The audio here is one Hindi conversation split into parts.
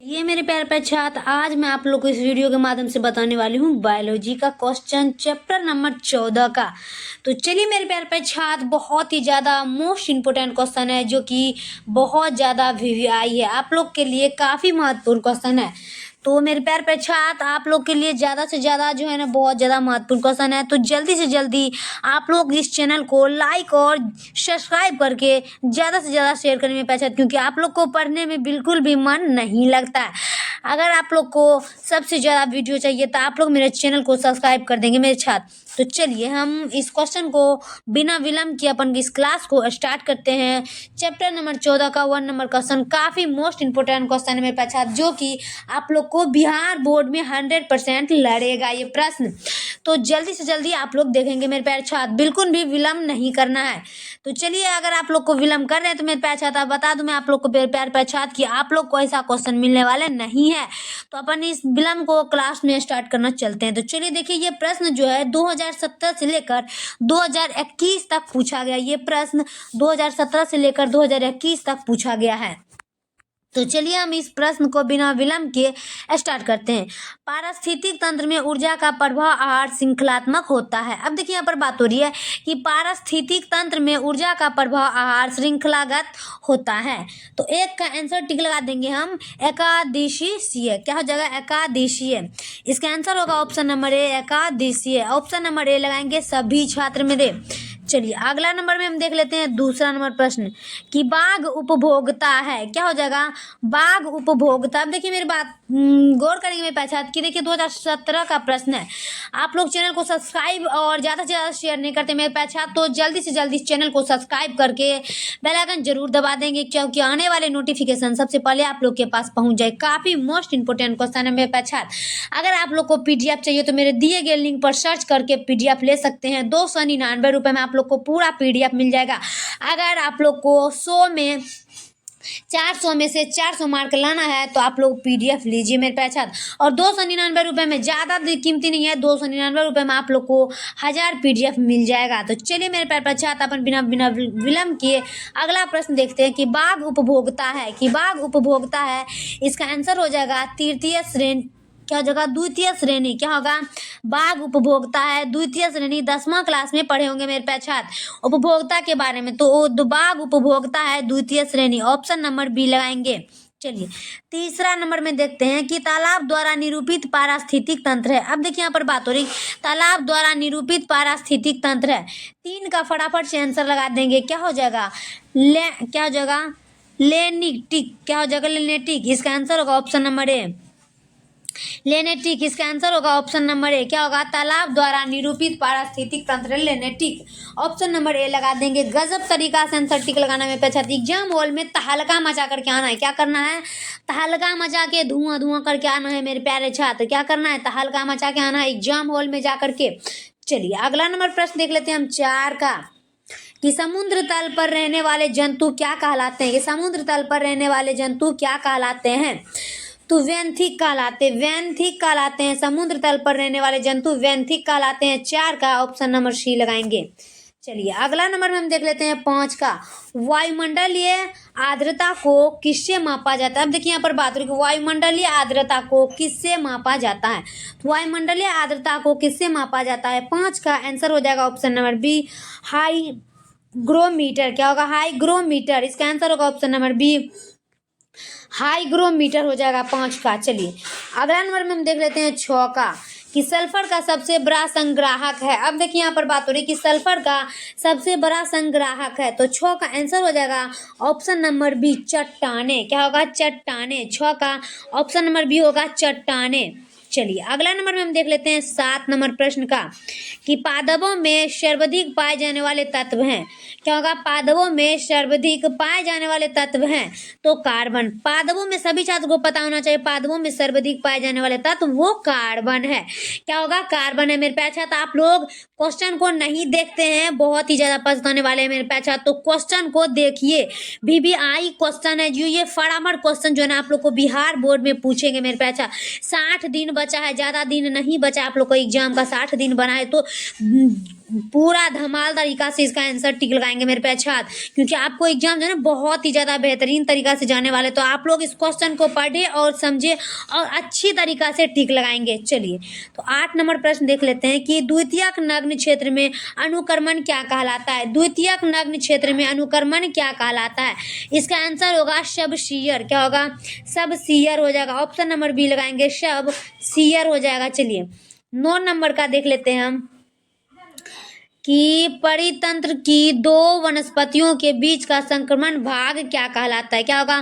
ये मेरे प्यारे प्यारे छात्र, आज मैं आप लोग को इस वीडियो के माध्यम से बताने वाली हूँ बायोलॉजी का क्वेश्चन चैप्टर नंबर 14 का। तो चलिए मेरे प्यारे प्यारे छात्र, बहुत ही ज़्यादा मोस्ट इम्पोर्टेंट क्वेश्चन है जो कि बहुत ज़्यादा वीवीआई है, आप लोग के लिए काफ़ी महत्वपूर्ण क्वेश्चन है। तो मेरे प्यारे प्यारे छात्र, आप लोग के लिए ज़्यादा से ज़्यादा जो है ना बहुत ज़्यादा महत्वपूर्ण क्वेश्चन है। तो जल्दी से जल्दी आप लोग इस चैनल को लाइक और सब्सक्राइब करके ज़्यादा से ज़्यादा शेयर करने में पैसा, क्योंकि आप लोग को पढ़ने में बिल्कुल भी मन नहीं लगता है। अगर आप लोग को सबसे ज़्यादा वीडियो चाहिए तो आप लोग मेरे चैनल को सब्सक्राइब कर देंगे मेरे छात्र। तो चलिए हम इस क्वेश्चन को बिना विलंब किए अपन इस क्लास को स्टार्ट करते हैं। चैप्टर नंबर 14 का 1 नंबर क्वेश्चन काफ़ी मोस्ट इंपोर्टेंट क्वेश्चन है मेरे पास, जो कि आप लोग को बिहार बोर्ड में 100% लड़ेगा ये प्रश्न। तो जल्दी से जल्दी आप लोग देखेंगे मेरे प्यारे छात्र, बिल्कुल भी विलंब नहीं करना है। तो चलिए, अगर आप लोग को विलंब कर रहे हैं तो मेरे प्यारे छात्र बता दूं मैं आप लोग को मेरे प्यारे छात्र कि आप लोग को ऐसा क्वेश्चन मिलने वाले नहीं है। तो अपन इस विलंब को क्लास में स्टार्ट करना चलते हैं। तो चलिए देखिए, ये प्रश्न जो है 2017 से लेकर 2021 तक पूछा गया। ये प्रश्न 2017 से लेकर 2021 तक पूछा गया है। तो चलिए हम इस प्रश्न को बिना विलंब के स्टार्ट करते हैं। पारिस्थितिक तंत्र में ऊर्जा का प्रवाह आहार श्रृंखलात्मक होता है। अब देखिए यहाँ पर बात हो रही है कि पारिस्थितिक तंत्र में ऊर्जा का प्रवाह आहार श्रृंखलागत होता है। तो एक का आंसर टिक लगा देंगे हम, एकादेशीय। क्या हो जाएगा? एकादेशीय। इसका आंसर होगा ऑप्शन नंबर ए, एकादेशीय। ऑप्शन नंबर ए लगाएंगे सभी छात्र मेरे। चलिए अगला नंबर में हम देख लेते हैं दूसरा नंबर प्रश्न कि बाघ उपभोक्ता है। क्या हो जाएगा? बाघ उपभोक्ता। अब देखिए मेरी बात गौर करेंगे मेरे पहचान कि देखिए 2017 का प्रश्न है। आप लोग चैनल को सब्सक्राइब और ज़्यादा से ज़्यादा शेयर नहीं करते मेरे पहचान, तो जल्दी से जल्दी चैनल को सब्सक्राइब करके बेल आइकन जरूर दबा देंगे, क्योंकि आने वाले नोटिफिकेशन सबसे पहले आप लोग के पास पहुंच जाए। काफ़ी मोस्ट इंपोर्टेंट क्वेश्चन है मेरे पहचान। अगर आप लोग को पीडीएफ चाहिए तो मेरे दिए गए लिंक पर सर्च करके पीडीएफ ले सकते हैं। 299 रुपये में आप लोग को पूरा पीडीएफ मिल जाएगा। अगर आप लोग को 400 में से 400 मार्क लाना है तो आप लोग पीडीएफ लीजिए मेरे पहचान। और 299 रुपये में ज़्यादा कीमती नहीं है, 299 रुपये में आप लोग को 1000 पीडीएफ मिल जाएगा। तो चलिए मेरे प्यारे छात्र, अपन बिना विलंब किए अगला प्रश्न देखते हैं कि बाघ उपभोक्ता है। कि बाघ उपभोक्ता है, इसका आंसर हो जाएगा तृतीय श्रेणी। क्या हो जाएगा? द्वितीय श्रेणी। क्या होगा? बाघ उपभोक्ता है द्वितीय श्रेणी। 10वां क्लास में पढ़े होंगे मेरे पहचान उपभोक्ता के बारे में। तो बाघ उपभोक्ता है द्वितीय श्रेणी। ऑप्शन नंबर बी लगाएंगे। चलिए तीसरा नंबर में देखते हैं कि तालाब द्वारा निरूपित पारिस्थितिक तंत्र है। अब देखिए यहाँ पर बात हो रही तालाब द्वारा निरूपित पारिस्थितिक तंत्र है। 3 का फटाफट से आंसर लगा देंगे। क्या हो जाएगा? क्या हो जाएगा? लेनेटिक। क्या हो जाएगा? लेनेटिक। इसका आंसर होगा ऑप्शन नंबर ए, लेनेटिक। इसका आंसर होगा ऑप्शन नंबर ए। क्या होगा? तालाब द्वारा निरूपित पारिस्थितिक तंत्र लेनेटिक। ऑप्शन नंबर ए लगा देंगे। गजब तरीका से आंसर टिक लगाना में पैसा। एग्जाम हॉल में तहलका मचा करके आना है। क्या करना है? तहलका मचा के धुआं धुआं करके आना है मेरे प्यारे छात्र। क्या करना है? तहलका मचा के आना है एग्जाम हॉल में जा करके। चलिए अगला नंबर प्रश्न देख लेते हैं हम 4 का कि समुद्र तल पर रहने वाले जंतु क्या कहलाते हैं। कि समुद्र तल पर रहने वाले जंतु क्या कहलाते हैं? तो वैंथिक कहलाते हैं। समुद्र तल पर रहने वाले जंतु वैंथिक कहलाते हैं। 4 का ऑप्शन नंबर सी लगाएंगे। चलिए अगला नंबर में हम देख लेते हैं 5 का, वायुमंडलीय आर्द्रता को किससे मापा जाता है। अब देखिए यहाँ पर बात हो रही है वायुमंडलीय आर्द्रता को किससे मापा जाता है। तो वायुमंडलीय आर्द्रता को किससे मापा जाता है? 5 का आंसर हो जाएगा ऑप्शन नंबर बी, हाईग्रोमीटर। क्या होगा? हाईग्रोमीटर। इसका आंसर होगा ऑप्शन नंबर बी, हाईग्रोमीटर हो जाएगा 5 का। चलिए अगला नंबर में हम देख लेते हैं 6 का कि सल्फर का सबसे बड़ा संग्राहक है। अब देखिए यहाँ पर बात हो रही है कि सल्फर का सबसे बड़ा संग्राहक है। तो 6 का आंसर हो जाएगा ऑप्शन नंबर बी, चट्टाने। क्या होगा? चट्टाने। 6 का ऑप्शन नंबर बी होगा चट्टाने। चलिए अगला नंबर में हम देख लेते हैं 7 नंबर प्रश्न का कि पादपों में सर्वाधिक पाए जाने वाले तत्व हैं। क्या होगा? पादपों में सर्वाधिक पाए जाने वाले तत्व हैं तो कार्बन। पादपों में सभी छात्रों को पता होना चाहिए, पादपों में सर्वाधिक पाए जाने वाले तत्व वो कार्बन है। क्या होगा? कार्बन है मेरे प्यारे छात्र। आप लोग क्वेश्चन को नहीं देखते हैं, बहुत ही ज्यादा पछताने वाले हैं मेरे प्यारे छात्र। तो क्वेश्चन को देखिए, वीवीआई क्वेश्चन है जो ये फटाफट क्वेश्चन जो है ना आप लोग को बिहार बोर्ड में पूछेंगे मेरे प्यारे छात्र। 60 दिन बचा है, ज़्यादा दिन नहीं बचा आप लोग को एग्जाम का। 60 दिन बना है तो पूरा धमाल तरीका से इसका आंसर टिक लगाएंगे मेरे पे छात्र, क्योंकि आपको एग्जाम जो है ना बहुत ही ज़्यादा बेहतरीन तरीका से जाने वाले। तो आप लोग इस क्वेश्चन को पढ़े और समझे और अच्छी तरीका से टिक लगाएंगे। चलिए तो 8 नंबर प्रश्न देख लेते हैं कि द्वितीयक नग्न क्षेत्र में अनुक्रमण क्या कहलाता है। द्वितीयक नग्न क्षेत्र में अनुक्रमण क्या कहलाता है। इसका आंसर होगा सब सीयर। क्या होगा? सब सीयर हो जाएगा। ऑप्शन नंबर बी लगाएंगे, सब सीयर हो जाएगा। चलिए 9 नंबर का देख लेते हैं हम कि परितंत्र की दो वनस्पतियों के बीच का संक्रमण भाग क्या कहलाता है। क्या होगा?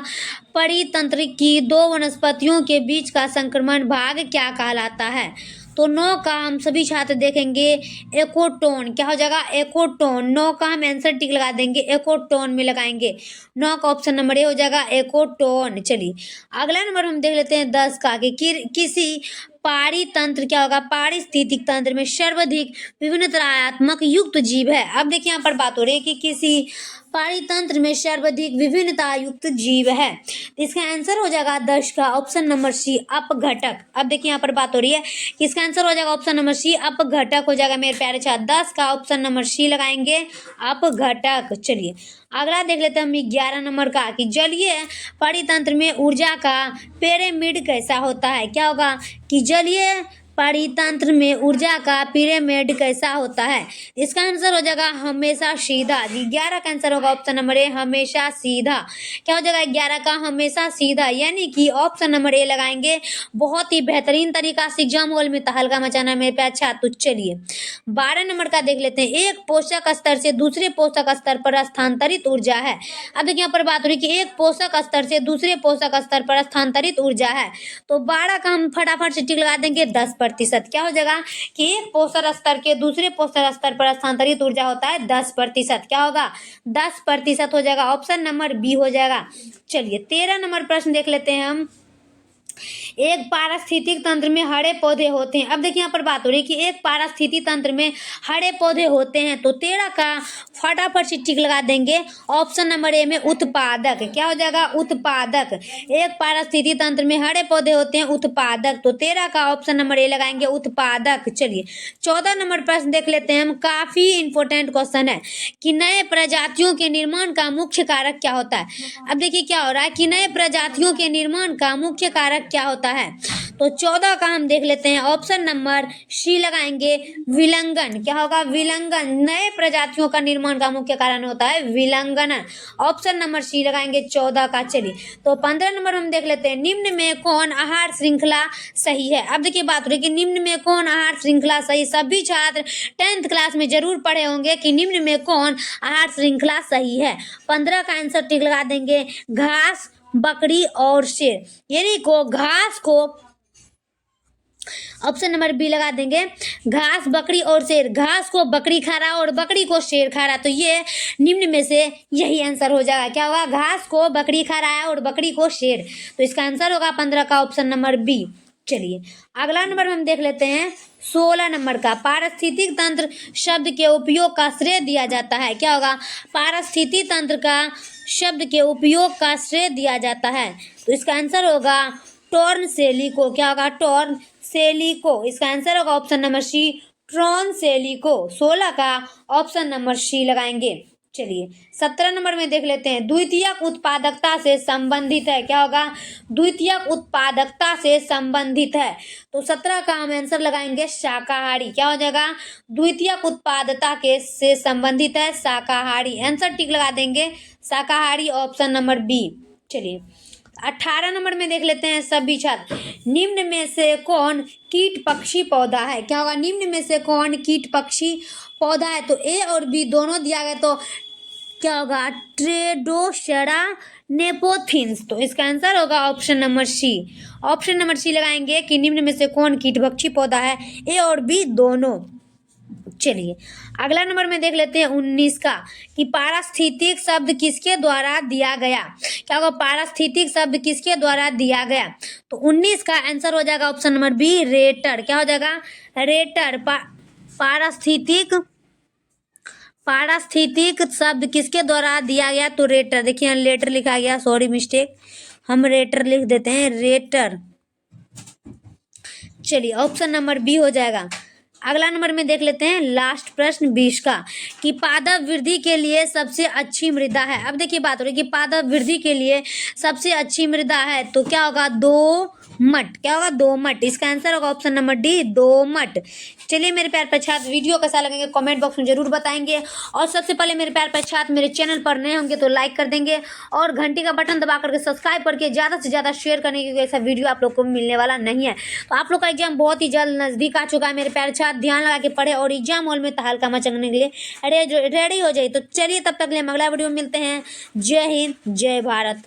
परितंत्र की दो वनस्पतियों के बीच का संक्रमण भाग क्या कहलाता है। तो 9 का हम सभी छात्र देखेंगे एकोटोन। क्या हो जाएगा? एकोटोन। 9 का हम आंसर टिक लगा देंगे, एकोटोन में लगाएंगे। 9 का ऑप्शन नंबर ए हो जाएगा, एकोटोन। चलिए अगला नंबर हम देख लेते हैं 10 का कि किसी पारितंत्र, क्या होगा? पारिस्थितिक तंत्र में सर्वाधिक विभिन्नतात्मक युक्त जीव है। अब देखिए यहाँ पर बात हो रही है कि किसी पारितंत्र में सर्वाधिक विभिन्नता युक्त जीव है। तो इसका आंसर हो जाएगा 10 का ऑप्शन नंबर सी, अपघटक। अब देखिए यहाँ पर बात हो रही है कि इसका आंसर हो जाएगा ऑप्शन नंबर सी, अपघटक हो जाएगा मेरे प्यारे छात्र। 10 का ऑप्शन नंबर सी लगाएंगे, अपघटक। चलिए अगला देख लेते हैं हम 11 नंबर का कि जलीय परितंत्र में ऊर्जा का पिरामिड कैसा होता है। क्या होगा? कि जलीय परितंत्र में ऊर्जा का पिरामिड कैसा होता है। इसका आंसर हो जाएगा हमेशा सीधा। 11 का आंसर होगा ऑप्शन नंबर ए, हमेशा सीधा। क्या हो जाएगा? 11 का हमेशा सीधा, यानी कि ऑप्शन नंबर ए लगाएंगे। बहुत ही बेहतरीन तरीका से एग्जाम हॉल में तहलका मचाना मेरे पे अच्छा। तो चलिए 12 नंबर का देख लेते हैं। एक पोषक स्तर से दूसरे पोषक स्तर पर स्थानांतरित ऊर्जा है। अब देखिए यहाँ पर बात हो रही है कि एक पोषक स्तर से दूसरे पोषक स्तर पर स्थानांतरित ऊर्जा है। तो 12 का हम फटाफट से टिक लगा देंगे 10%। क्या हो जाएगा? कि एक पोषक स्तर के दूसरे पोषक स्तर पर स्थानांतरित ऊर्जा होता है 10%। क्या होगा? 10% हो जाएगा। ऑप्शन नंबर बी हो जाएगा। चलिए 13 नंबर प्रश्न देख लेते हैं हम। एक पारिस्थितिक तंत्र में हरे पौधे होते हैं। अब देखिए यहाँ पर बात हो रही है कि एक पारिस्थितिक तंत्र में हरे पौधे होते हैं। तो 13 का फटाफट से टिक लगा देंगे ऑप्शन नंबर ए में, उत्पादक। क्या हो जाएगा? उत्पादक। एक पारिस्थितिक तंत्र में हरे पौधे होते हैं, उत्पादक। तो 13 का ऑप्शन नंबर ए लगाएंगे, उत्पादक। चलिए 14 नंबर प्रश्न देख लेते हैं हम। काफी इंपॉर्टेंट क्वेश्चन है कि नए प्रजातियों के निर्माण का मुख्य कारक क्या होता है। अब देखिए क्या हो रहा है कि नए प्रजातियों के निर्माण का मुख्य कारक क्या होता है। तो 14 का हम देख लेते हैं, ऑप्शन नंबर सी लगाएंगे, विलंगन। क्या होगा? विलंगन। नए प्रजातियों का निर्माण का मुख्य कारण होता है विलंगन। ऑप्शन नंबर सी लगाएंगे 14 का। चलिए तो 15 नंबर हम देख लेते हैं। निम्न में कौन आहार श्रृंखला सही है। अब देखिए बात हो रही है कि निम्न में कौन आहार श्रृंखला सही। सभी छात्र 10th क्लास में जरूर पढ़े होंगे कि निम्न में कौन आहार श्रृंखला सही है। 15 का आंसर टिक लगा देंगे, घास, बकरी और शेर। यानी को घास को ऑप्शन नंबर बी लगा देंगे, घास, बकरी और शेर। घास को बकरी खा रहा और बकरी को शेर खा रहा। तो ये निम्न में से यही आंसर हो जाएगा। क्या होगा? घास को बकरी खा रहा है और बकरी को शेर। तो इसका आंसर होगा 15 का ऑप्शन नंबर बी। चलिए अगला नंबर हम देख लेते हैं 16 नंबर का। पारिस्थितिक तंत्र शब्द के उपयोग का श्रेय दिया जाता है। क्या होगा? पारिस्थितिक तंत्र का शब्द के उपयोग का श्रेय दिया जाता है। तो इसका आंसर होगा टोर्नसेलिको। क्या होगा? टोर्नसेलिको। इसका आंसर होगा ऑप्शन नंबर सी, टोर्नसेलिको। 16 का ऑप्शन नंबर सी लगाएंगे। चलिए 17 नंबर में देख लेते हैं। द्वितीयक उत्पादकता से संबंधित है। क्या होगा? द्वितीयक उत्पादकता से संबंधित है। तो 17 का हम आंसर लगाएंगे शाकाहारी। क्या हो जाएगा? द्वितीयक उत्पादकता के से संबंधित है शाकाहारी। आंसर टिक लगा देंगे शाकाहारी, ऑप्शन नंबर बी। चलिए 18 नंबर में देख लेते हैं सभी छात्र। निम्न में से कौन कीट पक्षी पौधा है। क्या होगा? निम्न में से कौन कीट पक्षी पौधा है। तो ए और बी दोनों दिया गया। तो क्या होगा? ट्रेडोसेरा नेपोथिन्स। तो इसका आंसर होगा option number C. Option number C लगाएंगे कि निम्न में से कौन कीट पक्षी पौधा है। ए और बी दोनों। चलिए अगला नंबर में देख लेते हैं 19 का कि पारिस्थितिक शब्द किसके द्वारा दिया गया। क्या होगा? पारिस्थितिक शब्द किसके द्वारा दिया गया। तो 19 का आंसर हो जाएगा ऑप्शन नंबर बी, रेटर। क्या हो जाएगा? रेटर। पारिस्थितिक शब्द किसके द्वारा दिया गया। तो रेटर। देखिए लेटर लिखा गया, सॉरी मिस्टेक, हम रेटर लिख देते हैं, रेटर। चलिए ऑप्शन नंबर बी हो जाएगा। अगला नंबर में देख लेते हैं लास्ट प्रश्न 20 का, कि पादप वृद्धि के लिए सबसे अच्छी मृदा है। अब देखिए बात हो रही है कि पादप वृद्धि के लिए सबसे अच्छी मृदा है, तो क्या होगा, दोमट। क्या होगा, दोमट। इसका आंसर होगा ऑप्शन नंबर डी, दोमट। चलिए मेरे प्यार पर छात्र, वीडियो कैसा लगेगा कमेंट बॉक्स में जरूर बताएंगे। और सबसे पहले मेरे प्यार पर छात्र मेरे चैनल पर नए होंगे तो लाइक कर देंगे और घंटी का बटन दबा करके सब्सक्राइब करके ज़्यादा से ज़्यादा शेयर करने, क्योंकि ऐसा वीडियो आप लोग को मिलने वाला नहीं है। तो आप लोग का एग्जाम बहुत ही जल्द नज़दीक आ चुका है मेरे प्यारे छात्र, ध्यान लगा के पढ़े और एग्जाम हॉल में तहलका मचाने के लिए रेडी हो जाए। तो चलिए तब तक के लिए हम अगला वीडियो में मिलते हैं। जय हिंद, जय भारत।